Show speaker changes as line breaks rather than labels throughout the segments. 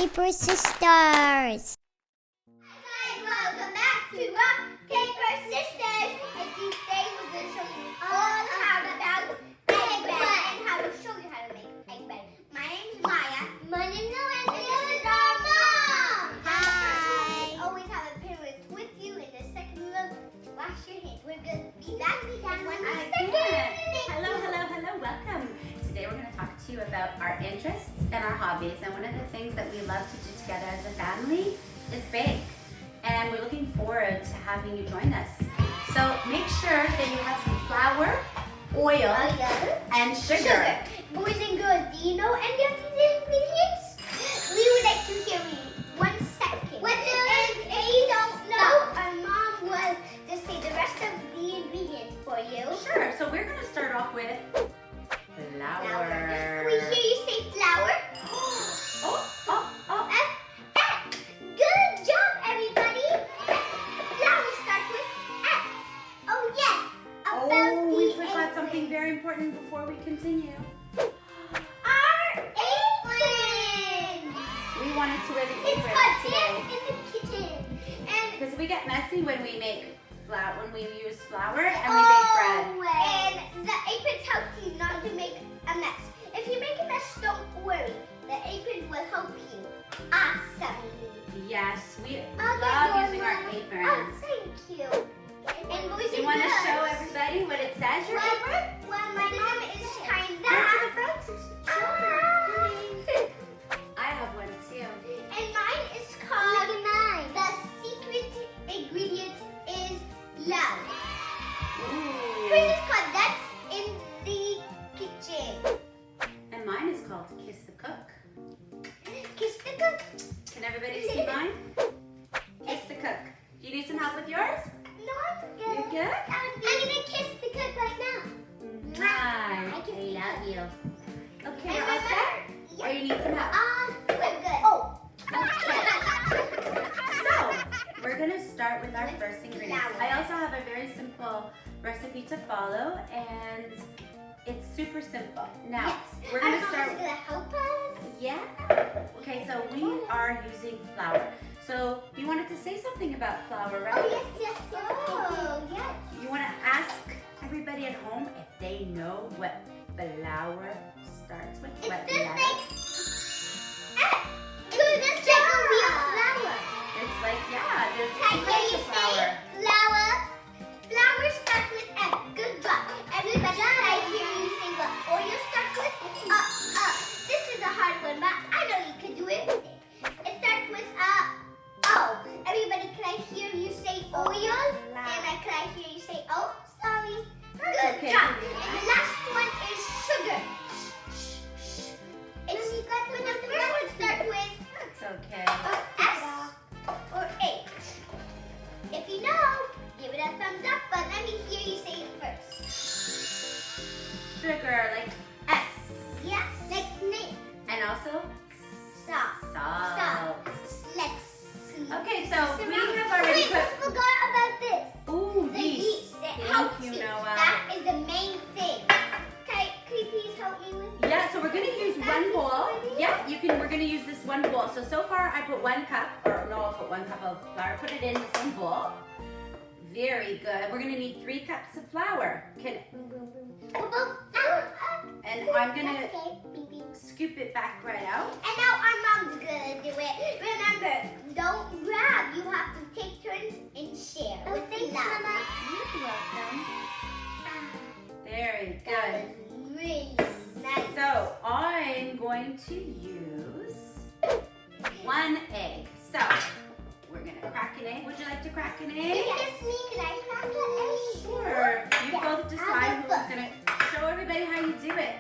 Paper Sisters.
Hi guys, welcome back to Rock, Paper, Sisters. And today we're going to show you all how to make egg bread and how to show you how to make egg bread. My name is Maya. My name is Noel. And this is our mom. Hi. Always have a parent with you. In the second room, wash your hands. We're going to be back in 1 second.
Hello, welcome. Today we're going to talk to you about our interests and our hobbies, and one of the things that we love to do together as a family is bake, and we're looking forward to having you join us. So make sure that you have some flour, oil, and sugar.
Boys and girls, do you know any of these ingredients? We would like to hear you. 1 second. And if you don't know, our mom will just say the rest of the ingredients for you.
Sure, so we're going to start off with flour.
Can we hear you say flour?
Oh.
Good job, everybody. Flour starts with F. Oh, yes.
We forgot something very important before we continue.
Our apron.
We wanted to wear the
It's
aprons
called
today.
dance in the kitchen. And
Because we get messy when we make flour, when we use flour and we bake bread.
And the aprons help you not to make a mess. If you make a mess, don't worry. The apron will help you. Awesome.
Yes, we
Okay,
love using our
Norma.
aprons.
Oh, thank you. And boys
You
and
want to
girls,
show everybody what it says, your apron?
When my mom is tying
Go to
that.
the front. I have one too.
And mine is called, the secret ingredient is love. Hers is called That's in the Kitchen.
And mine is called Kiss the Cook.
Kiss the cook.
Can everybody see mine? Kiss the Cook. Do you need some help with yours?
No, I'm good.
You good?
I'm gonna kiss the cook right now.
Hi.
I kiss the
love you. Okay,
And
we're all
remember-
set? Or you need some help?
We're good. Oh.
So, we're going to start with our
With
first ingredients.
flour.
I also have a very simple recipe to follow, and it's super simple. Now,
Yes.
we're going
Our
to
mom
start
is gonna help us.
Yeah. Okay, so we are using flour. So, you wanted to say something about flour, right?
Oh, yes. Oh, yes.
You want to ask everybody at home if they know what flour starts with?
It's
What
this
letter?
thing. Dude, this like a real flower.
It's like, yeah, there's
Can
two
I
types
hear
of
you
flour.
say flower? Flower starts with F. Good job. Everybody, can I hear you say what oil starts with? This is a hard one, but I know you can do it. It starts with O. Everybody, can I hear you say oil? And can I hear you say O? Sorry. Good
okay.
job. And the last one is sugar. But the first one starts with
It's okay.
S or H. If you know, give it a thumbs up, but let me hear you say it first.
Sugar, like S.
Yes, like snake.
And also
Salt.
salt.
Let's see.
Okay, so we have already
Wait, we
put.
forgot about this.
Ooh,
The
yeast.
yeast. It
Thank
helps
you,
you.
Noah.
That is the main thing. Okay, can you please help me with
Yeah, so we're gonna use one bowl. Yeah, you can. We're gonna use this one bowl. So far I put 1 cup, or no, I'll put 1 cup of flour. Put it in this one bowl. Very good. We're gonna need 3 cups of flour. And I'm gonna
That's okay. Beep, beep.
scoop it back right out.
And now our mom's gonna do it. Remember, don't grab. You have to take turns and share. Oh, thanks, Mama.
You're welcome. Very
That
good.
was really nice.
So I'm going to use 1 egg. So we're gonna crack an egg. Would you like to crack an egg?
Is this me? Can I crack an egg?
Sure. You
Yes.
both decide who's gonna show everybody how you do it.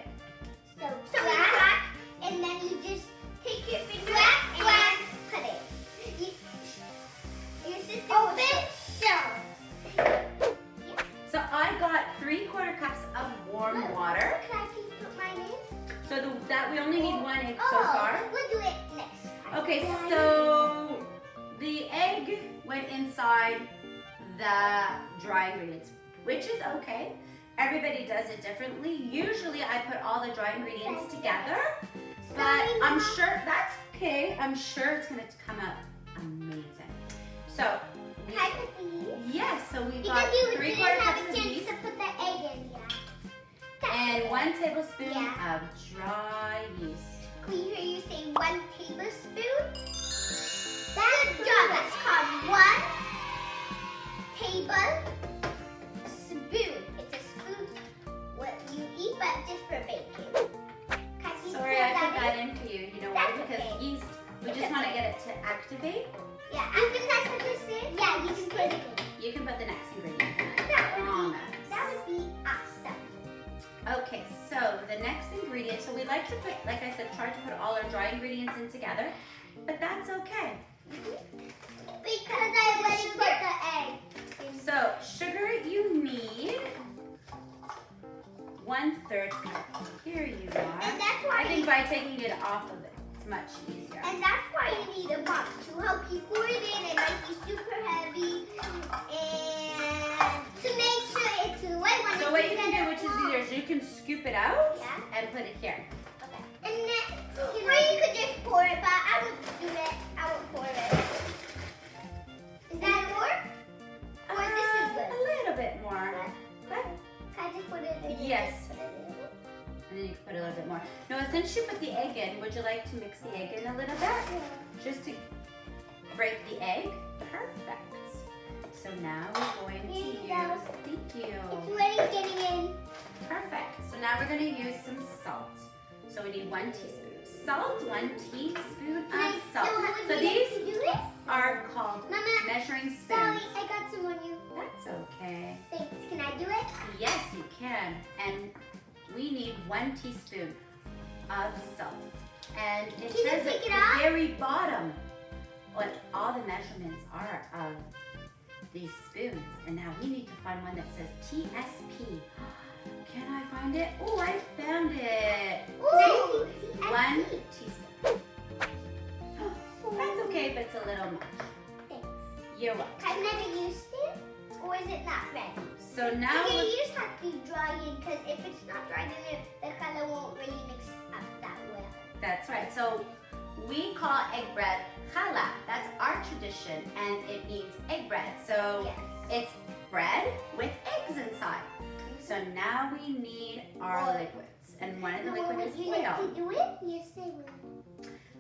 So we crack, and then you just take your finger and cut it. Your sister
So I got 3/4 cups of warm water.
Can I please put mine in?
So that we only need 1 egg so far.
We'll do it next time.
Okay, so the egg went inside the dry ingredients, which is okay. Everybody does it differently. Usually I put all the dry ingredients together, but
Sorry,
I'm
Mama.
sure that's okay. I'm sure it's gonna come out amazing. So,
Can I put these?
yes, so we
Because
got
you
3/4
didn't have
cups
a
of
chance
yeast
to put the egg in yet.
and 1 tablespoon
Yeah.
of dry yeast.
Can you hear you say 1 tablespoon? Good job. That's called 1 tablespoon. It's a spoon what you eat, but just for baking.
Sorry, I put that in for you. You know why?
That's
Because
okay.
yeast, we just want to get it to activate.
Yeah, after that's what this is. Yeah, you can put it in.
You can put the next ingredient in. I
That would
promise.
be awesome.
Okay, so the next ingredient, so we like to put, like I said, try to put all our dry ingredients in together, but that's okay.
Because I already put the egg.
So sugar you need 1/3 cup. Here you are.
And that's why
I think by taking it off of it, it's much easier.
And that's why you need a box to help you pour it in. It might be super heavy. And to make sure it's the right one.
So what you can do, which is easier, is you can scoop it out
Yeah.
and put it here.
Okay. And then, or you could just pour it, but I would do it. I would pour it. Is that more? Or this is
A
good?
little bit more. But,
Can I just put it in?
yes. And then you can put a little bit more. Now, since you put the egg in, would you like to mix the egg in a little bit? Just to break the egg? Perfect. So now we're going to
Here you
use,
go.
thank you.
It's already getting in.
Perfect. So now we're going to use some salt. So we need 1 teaspoon of salt, 1 teaspoon of salt. So these
to do this?
are called
Mama,
measuring
sorry,
spoons.
I got some on you.
That's okay.
Thanks. Can I do it?
Yes, you can. And we need 1 teaspoon of salt. And it
Can you
says
take
at
it
the
off?
very bottom what all the measurements are of these spoons. And now we need to find one that says TSP. Can I find it? Oh, I found it.
Ooh,
1 teaspoon. That's okay if it's a little much.
Thanks.
You're welcome.
I've never used it, or is it not red?
So now
Okay,
we'll
you just have to dry it, because if it's not dry, then the color won't really mix up that well.
That's right. So we call egg bread challah. That's our tradition, and it means egg bread. So
Yes.
it's bread with eggs inside. So now we need our
Oil.
liquids, and one of the
Well,
liquids
would
is
you like
oil.
to do it? Yes, I will.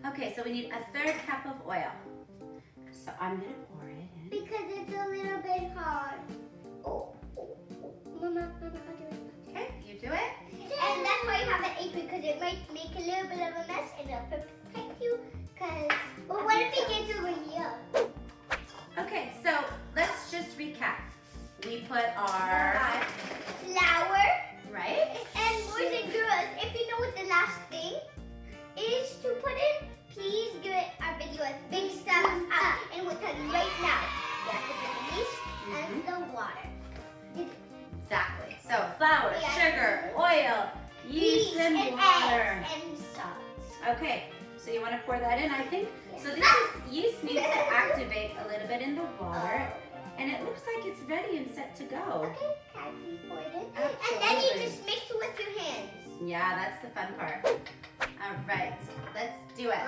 Okay, so we need 1/3 cup of oil. So I'm gonna pour it in.
Because it's a little bit hard. Oh, oh, oh. Mama, I'll do it.
Okay, you do it.
And that's why you have an apron, because it might make a little bit of a mess, and it'll protect you. But what if it gets over here?
Okay, so let's just recap. We put our
Flour.
right.
And boys and girls, if you know what the last thing is to put in, please give it our video a big thumbs up. And we'll tell you right now, you have to put the yeast and the water.
Exactly. So flour,
Yeah.
sugar, oil, yeast, and water.
eggs and salt.
Okay, so you want to pour that in, I think. So this is, yeast needs to activate a little bit in the water, and it looks like it's ready and set to go.
Okay, can I please pour it in? And then you
Absolutely.
just mix it with your hands.
Yeah, that's the fun part. All right, let's do it.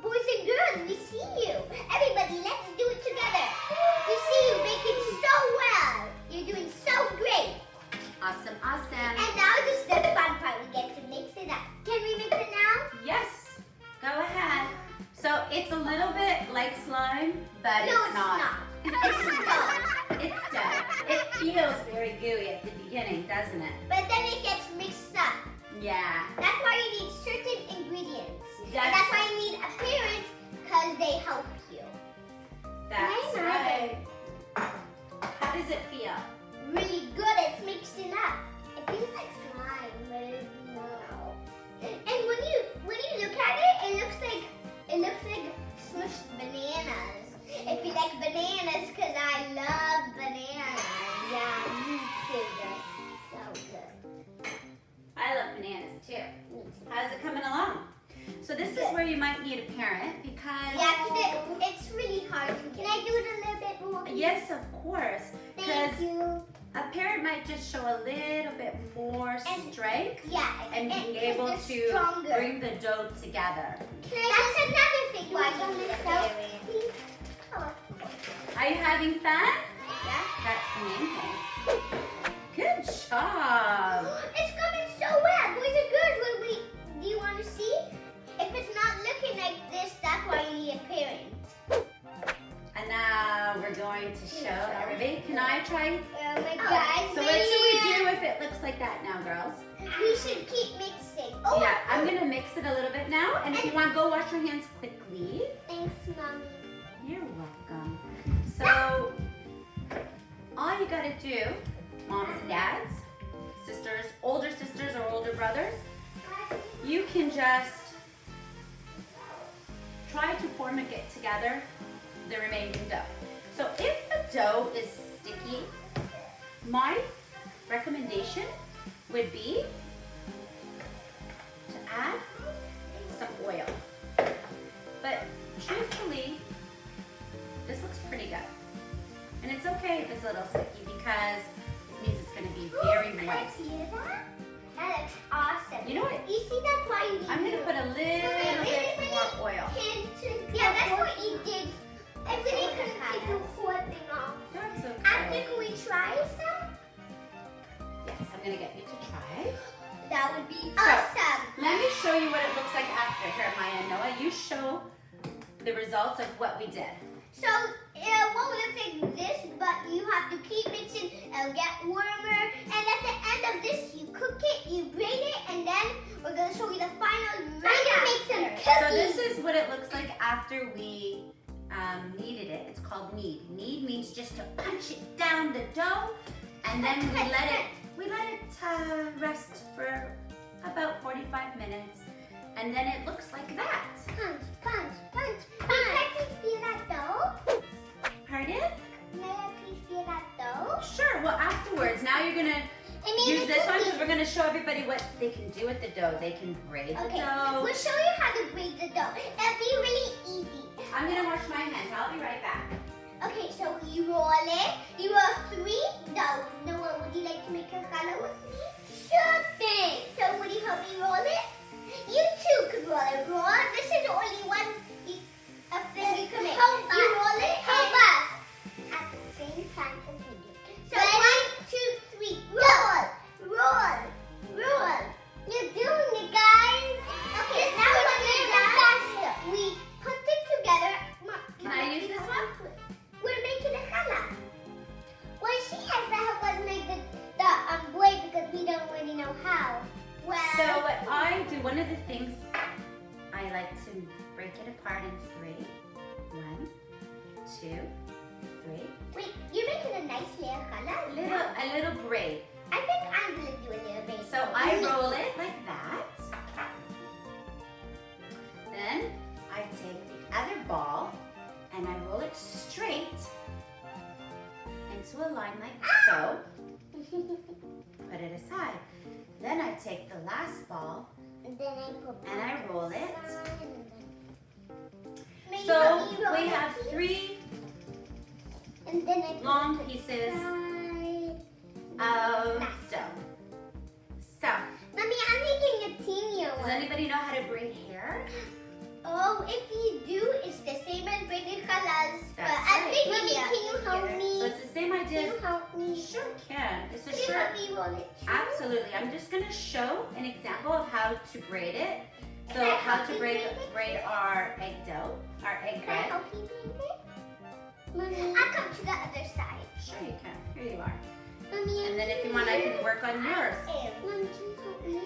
Boys and girls, we see you. Everybody, let's do it together. We see you making so well. You're doing so great.
Awesome, awesome.
And now this is the fun part. We get to mix it up. Can we mix it now?
Yes, go ahead. So it's a little bit like slime, but
No,
it's not.
It's done.
It's done. It feels very gooey at the beginning, doesn't it?
But then it gets mixed up.
Yeah.
That's why you need certain ingredients. And
That's-
that's why you need a parent, because they help you.
That's
Nice.
right. How does it feel?
Really good. It's mixing up. It feels like slime, but it's not. And when you look at it, it looks like smushed bananas. If you like bananas, because I love bananas. Yeah, me too. They're so good.
I love bananas too.
Me too.
How's it coming along? So this is where you might need a parent because
Yeah, because it's really hard. Can I do it a little bit more?
yes, of course, because
Thank you.
a parent might might just show a little bit more strength
Yeah,
and being
it's
able
the
to
stronger.
bring the dough together.
That's another thing why you need a parent.
Are you having fun?
Yeah.
That's the main thing. Good job.
It's coming so well. Boys and girls, do you want to see? If it's not looking like this, that's why you need a parent.
And now we're going to show everybody. Can I try?
Oh my God.
So what should we do if it looks like that now, girls?
We should keep mixing.
Yeah, I'm going to mix it a little bit now. And if you want, go wash your hands quickly.
Thanks, Mommy.
You're welcome. So, all you gotta do, moms and dads, sisters, older sisters or older brothers, you can just try to form and get together the remaining dough. So if the dough is sticky, my recommendation would be to add some oil. But truthfully, this looks pretty good. And it's okay if it's a little sticky because it means it's going to be very wet.
See that? That looks awesome.
You know what?
You see that's why you need
I'm going to put a little bit more oil.
Yeah, that's what you did. I really couldn't take the whole thing off.
That's
After,
okay.
can we try some?
Yes, I'm going to get you to try.
That would be
So,
awesome.
Let me show you what it looks like after. Here, Maya and Noah, you show the results of what we did.
So it won't look like this, but you have to keep mixing. It'll get warmer. And at the end of this, you cook it, you grate it, and then we're going to show you the final. I'm going to make some cookies.
So this is what it looks like after we kneaded it. It's called knead. Knead means just to punch it down the dough, and then we let it rest for about 45 minutes, and then it looks like that.
Punch, punch, punch, punch. Can I please feel that dough?
Pardon?
May I please feel that dough?
Sure. Well, afterwards, now you're gonna use this one because we're gonna show everybody what they can do with the dough. They can braid the
Okay,
dough.
we'll show you how to braid the dough. It'll be really easy.
I'm gonna wash my hands. I'll be right back.
Okay, so you roll it. You roll 3 dough. Noah, would you like to make a color with me? Sure thing. So would you help me roll it? You too could roll it. Roll it. This is only one thing you can make. You roll it. Help us. At the same time as we do. So 1, 2, 3. Roll. Roll. Roll. You're doing it, guys. Okay, now we're doing it faster. We put it together.
Can I use this one?
We're making a challah. Well, she has to help us make the blade because we don't really know how. Well,
So what I do, one of the things, I like to break it apart in 3. 1, 2, 3.
wait, you're making a nice little challah?
A little braid.
I think I'm going to do a little bit.
So I roll it like that. Then I take the other ball and I roll it straight into a line like so. Put it aside. Then I take the last ball
And then I put
and I roll it.
Maybe
So
you roll
we
it
have
here.
3
And then I put
long
it
pieces
aside.
of dough. So,
Mommy, I'm making a teenier
does
one.
anybody know how to braid hair?
Oh, if you do, it's the same as braiding challahs. But
That's
I
right.
think, Mommy, can you help me?
So it's the same
Can
idea.
you help me?
Sure can. It's a
Can you
short.
help me roll it too?
Absolutely. I'm just going to show an example of how to braid it. So
Can I
how
help
to
you
braid
braid it?
braid our egg dough, our egg
Can I
bread.
help you braid it? Mommy, I'll come to the other side.
Sure you can. Here you are.
Mommy,
And then if you want, I can work on yours.
Mommy, can you help me?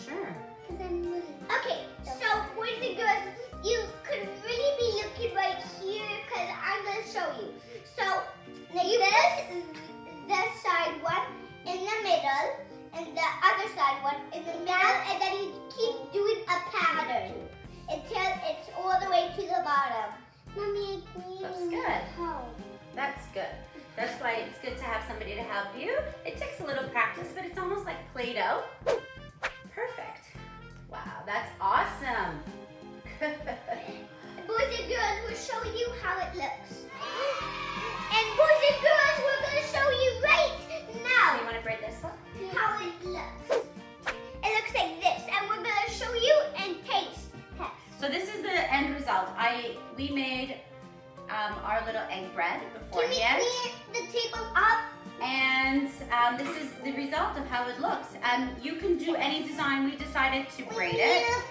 Sure.
Because I'm really... Okay, so boys and girls, you could really be looking right here because I'm going to show you. So, now you put the side one in the middle and the other side one in the middle, and then you keep doing a pattern until it's all the way to the bottom. Mommy, please.
Looks good.
Help.
That's good. That's why it's good to have somebody to help you. It takes a little practice, but it's almost like Play-Doh. Perfect. Wow, that's awesome.
Boys and girls, we're showing you how it looks. And boys and girls, we're going to show you right now.
You want to our little egg bread
Can we
beforehand.
clean the table up?
And this is the result of how it looks. You can do any design. We decided to braid it,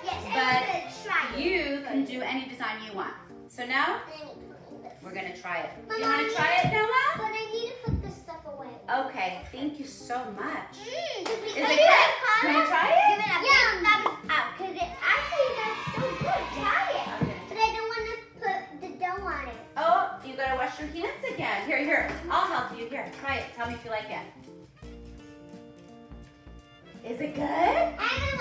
Yes,
but
I'm gonna try it.
you can do any design you want. So now
I need to clean this.
we're gonna try it.
But
Do you want
I
to try it, Noah?
But I need to put this stuff away.
Okay, thank you so much.
Is
Is it good? You want to try it?
Give it a big thumbs up because it actually does so good. Try it.
Okay.
But I don't want to put the dough on it.
Oh, you gotta wash your hands again. Here, I'll help you. Here, try it. Tell me if you like it. Is it good?
I'm gonna